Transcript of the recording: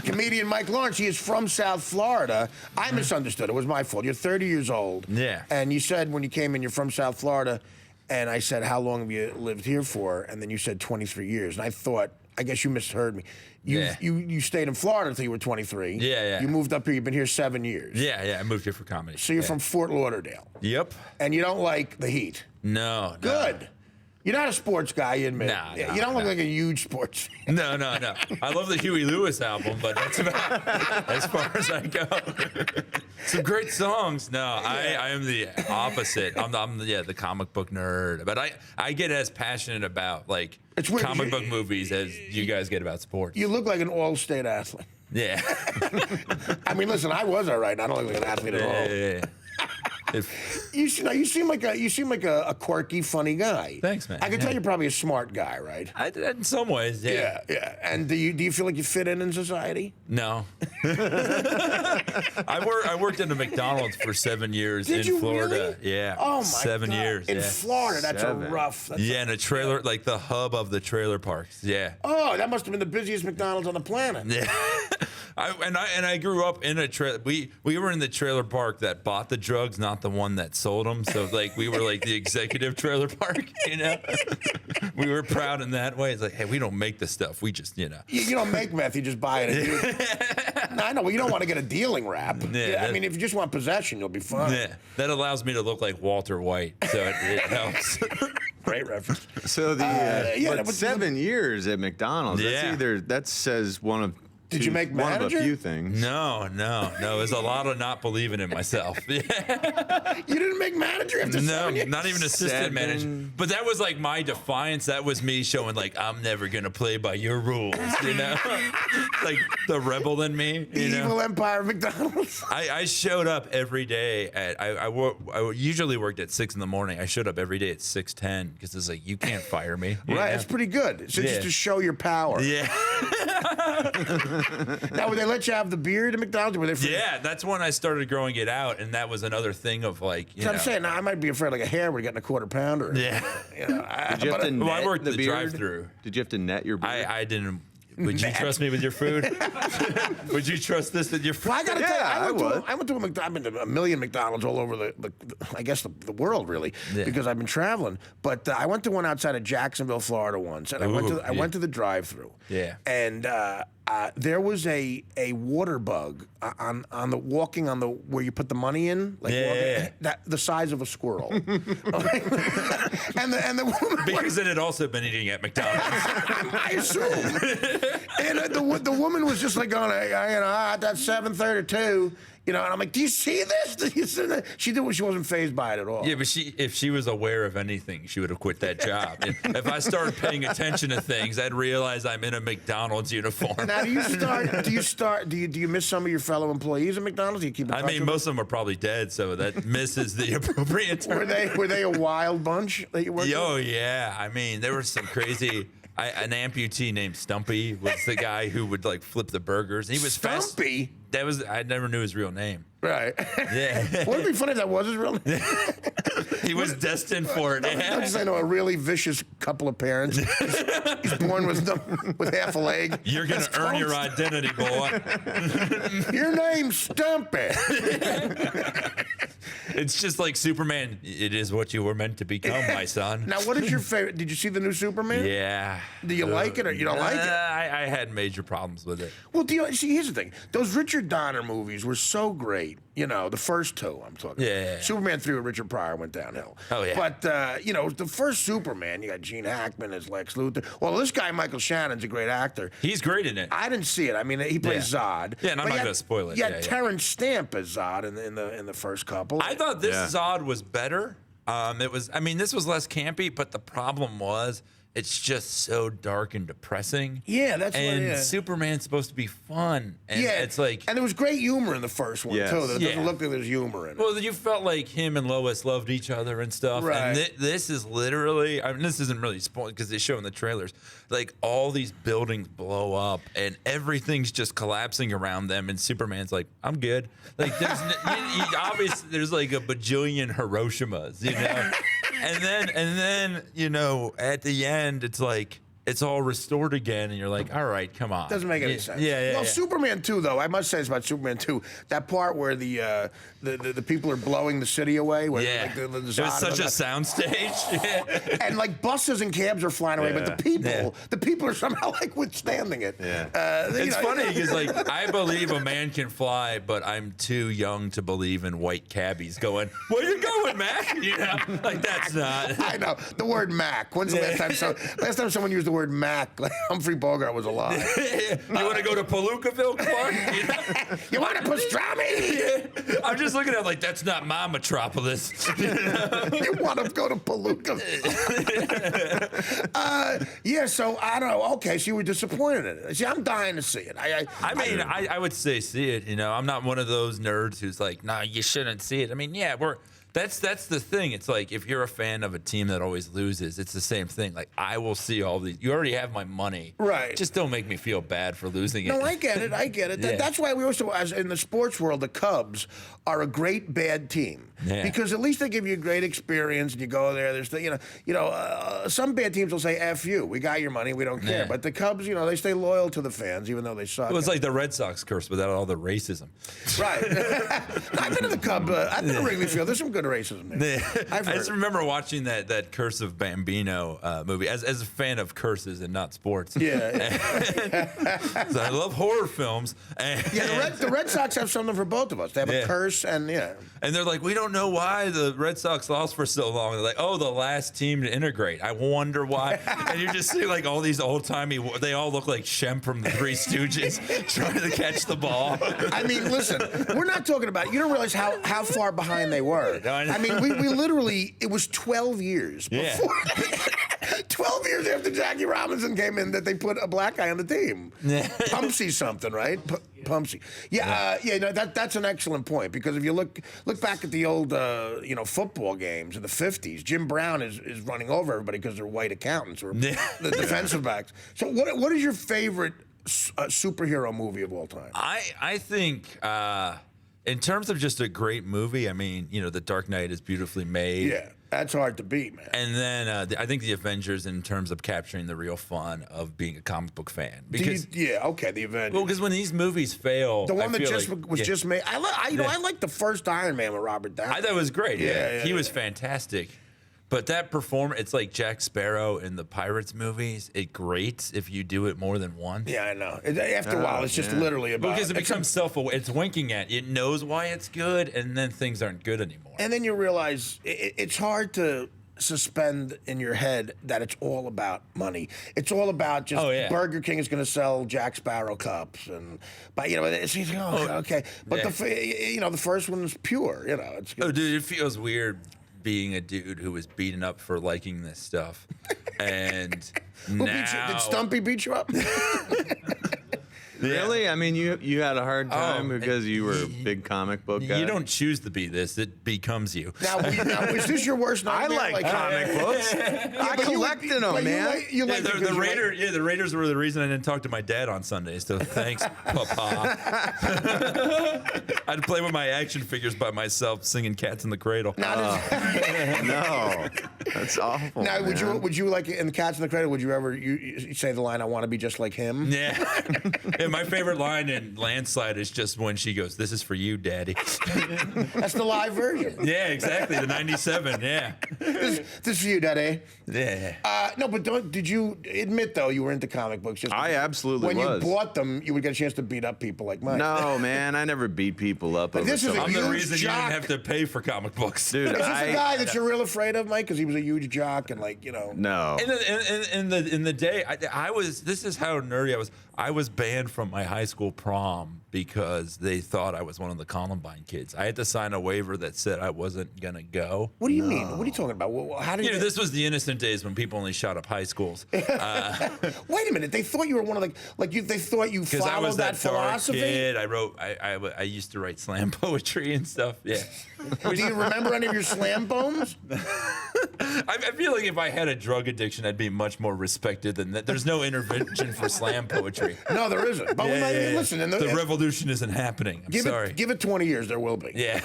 Comedian Mike Lawrence, he is from South Florida. I misunderstood. It was my fault. You're 30 years old. Yeah. And you said when you came in, you're from South Florida. And I said, how long have you lived here for? And then you said 23 years. And I thought, I guess you misheard me. You stayed in Florida until you were 23. Yeah. You moved up here. You've been here 7 years. Yeah. I moved here for comedy. So you're from Fort Lauderdale. Yep. And you don't like the heat. No. Good. You're not a sports guy, you admit. Nah, you don't look like a huge sports fan. No. I love the Huey Lewis album, but that's about as far as I go. Some great songs. No, I am the opposite. I'm the comic book nerd. But I get as passionate about like It's weird, comic book movies as you guys get about sports. You look like an all-state athlete. Yeah. I mean, listen, I was all right. I don't look like an athlete at all. Yeah. You seem like a quirky, funny guy. Thanks, man. I can tell you're probably a smart guy, right? In some ways, yeah. Yeah. And do you feel like you fit in society? No. I worked in a McDonald's for 7 years Did in you Florida. really? Yeah. Oh my 7 God. years. In yeah. Florida, that's a rough. In a trailer, like the hub of the trailer parks. Yeah. Oh, that must have been the busiest McDonald's on the planet. Yeah. I grew up in a trailer. We were in the trailer park that bought the drugs, not the one that sold them. So like we were like the executive trailer park, you know. We were proud in that way. It's like, hey, we don't make the stuff. We just, you know. You don't make meth. You just buy it. No, I know. Well, you don't want to get a dealing rap. Yeah, I mean, if you just want possession, you'll be fine. Yeah, that allows me to look like Walter White, so it helps. Great reference. So but 7 years at McDonald's. Yeah. That says one of. Did you make one manager? of a few things? No. There's a lot of not believing in myself. Yeah. You didn't make manager after 7 years? Not even assistant manager. But that was like my defiance. That was me showing like I'm never gonna play by your rules. You know, like the rebel in me. The evil empire of McDonald's. I showed up every day at. I usually worked at 6 in the morning. I showed up every day at 6:10 because it's like you can't fire me. Right, it's pretty good. It's just to show your power. Yeah. Now, would they let you have the beard at McDonald's? Were they free? Yeah, that's when I started growing it out, and that was another thing of like, you know. I'm saying, I might be afraid like a hair would get in a quarter pounder. Yeah. You know, Did you have to net I worked the beard? drive-through. Did you have to net your beard? I didn't. Would you trust me with your food? Would you trust this with your food? Well, I got to tell you, I would. I went to I've been to a million McDonald's all over the world, really, because I've been traveling. But I went to one outside of Jacksonville, Florida once, and I went to the drive-through. Yeah. And there was a water bug on the walking on the where you put the money in, like the size of a squirrel. and the woman, because it had also been eating at McDonald's. I assume. And the woman was just like going, that's 7:32. You know, and I'm like, do you see this? Do you see that? She wasn't fazed by it at all. Yeah, but if she was aware of anything, she would have quit that job. If I started paying attention to things, I'd realize I'm in a McDonald's uniform. Now, do you miss some of your fellow employees at McDonald's? Do you keep in touch with most of them are probably dead, so that misses the appropriate term. Were they a wild bunch that you worked with? Oh, yeah. I mean, there was some crazy... an amputee named Stumpy was the guy who would like flip the burgers. And he was Stumpy? I never knew his real name. Right. Yeah. Wouldn't it be funny if that was his real name? He was destined for it. Don't just I know a really vicious couple of parents. He's born with half a leg. You're gonna earn your identity, boy. Your name's Stumpy. It's just like Superman. It is what you were meant to become, my son. Now, what is your favorite? Did you see the new Superman? Yeah. Do you like it or you don't like it? I had major problems with it. Well, here's the thing. Those Richard Donner movies were so great. You know, the first two I'm talking about. Superman 3 with Richard Pryor went downhill. Oh, yeah. But, the first Superman, you got Gene Hackman as Lex Luthor. Well, this guy, Michael Shannon's a great actor. He's great in it. I didn't see it. I mean, he plays Zod. Yeah, and I'm not going to spoil it. You had Terrence Stamp as Zod in the first couple. I thought this Zod was better. This was less campy, but the problem was it's just so dark and depressing. Yeah, that's what it And is. Superman's supposed to be fun. And it's like... And there was great humor in the first one, too. It doesn't look like there's humor in it. Well, you felt like him and Lois loved each other and stuff. Right. And this is literally... this isn't really spoiled because they show in the trailers. Like, all these buildings blow up and everything's just collapsing around them. And Superman's like, I'm good. Like, there's... obviously, there's like a bajillion Hiroshimas, you know? And then, at the end, it's like, it's all restored again, and you're like, all right, come on. Doesn't make any sense. Yeah. Well, Superman 2, though, I must say it's about Superman 2. That part where the people are blowing the city away. Where, like, it was such a soundstage. Yeah. And like buses and cabs are flying away, but the people are somehow like withstanding it. Yeah. It's funny because like I believe a man can fly, but I'm too young to believe in white cabbies going, "Where you going, Mac?" You know, like that's not. I know the word Mac. When's the last time someone used the word Mac? Like Humphrey Bogart was alive. You want to go to Palookaville, Clark? You know? You want a pastrami? Yeah. I'm just looking at it like that's not my metropolis. You want to go to Palookaville? Yeah. So I don't know. Okay, so you were disappointed in it. See, I'm dying to see it. I would say see it. You know, I'm not one of those nerds who's like, nah, you shouldn't see it. I mean, yeah, that's the thing. It's like if you're a fan of a team that always loses, it's the same thing. Like I will see all these. You already have my money, right? Just don't make me feel bad for losing it. No, I get it. Yeah. That's why we also, as in the sports world, the Cubs are a great bad team because at least they give you a great experience and you go there. There's some bad teams will say "F you, we got your money, we don't care." But the Cubs, they stay loyal to the fans even though they suck. It was like the Red Sox curse without all the racism. Right. I've been to the Cubs. I've been to Wrigley Field. There's some good racism there. I just remember watching that Curse of Bambino movie as a fan of curses and not sports. Yeah. So I love horror films. The Red Sox have something for both of us. They have a curse and And they're like, we don't know why the Red Sox lost for so long. They're like, oh, the last team to integrate. I wonder why. And you just see like all these old timey. They all look like Shem from the Three Stooges trying to catch the ball. I mean, listen, we're not talking about. You don't realize how far behind they were. I mean, we literally, it was 12 years before. 12 years after Jackie Robinson came in that they put a black guy on the team. Pumpsy something, right? Pumpsy. That's an excellent point because if you look back at the old football games in the 50s, Jim Brown is running over everybody because they're white accountants or the defensive backs. So what is your favorite superhero movie of all time? I think in terms of just a great movie, I mean, The Dark Knight is beautifully made. Yeah. That's hard to beat, man. And then I think the Avengers in terms of capturing the real fun of being a comic book fan. Because the Avengers. Well, because when these movies fail, the one that just made. I like the first Iron Man with Robert Downey. I thought it was great. He was fantastic. But that performance, it's like Jack Sparrow in the Pirates movies. It grates if you do it more than once. Yeah, I know. After a while, it's just literally about... Because it becomes self-aware. It's winking at you. It knows why it's good, and then things aren't good anymore. And then you realize it's hard to suspend in your head that it's all about money. It's all about just Burger King is going to sell Jack Sparrow cups, okay. But the first one is pure. It's good. Oh, dude, it feels weird being a dude who was beaten up for liking this stuff, and did Stumpy beat you up? Really? I mean, you had a hard time because you were a big comic book guy? You don't choose to be this. It becomes you. Now is this your worst nightmare? I like comic books. I collected them, man. The Raiders were the reason I didn't talk to my dad on Sundays, so thanks, Papa. I'd play with my action figures by myself, singing Cats in the Cradle. No, that's awful. Now, man. would you like in Cats in the Cradle, would you ever you say the line, I want to be just like him? Yeah. My favorite line in Landslide is just when she goes, "This is for you, Daddy." That's the live version. Yeah, exactly. The '97. Yeah. This is for you, Daddy. Yeah. No, but did you admit though you were into comic books? I absolutely was. When you bought them, you would get a chance to beat up people like Mike. No, man, I never beat people up. But this is I'm the reason jock. you didn't have to pay for comic books, dude. Is this a guy that you're real afraid of, Mike? Because he was a huge jock and No. In the day, I was. This is how nerdy I was. I was banned from my high school prom because they thought I was one of the Columbine kids. I had to sign a waiver that said I wasn't gonna go. What do you mean? What are you talking about? How did this was the innocent days when people only shot up high schools. Wait a minute. They thought you were one of they thought you followed I was that philosophy. Kid. I wrote. I used to write slam poetry and stuff. Yeah. Do you remember any of your slam poems? I feel like if I had a drug addiction, I'd be much more respected than that. There's no intervention for slam poetry. No, there isn't. But listen, the revolution isn't happening. I'm sorry. Give it 20 years, there will be. Yeah.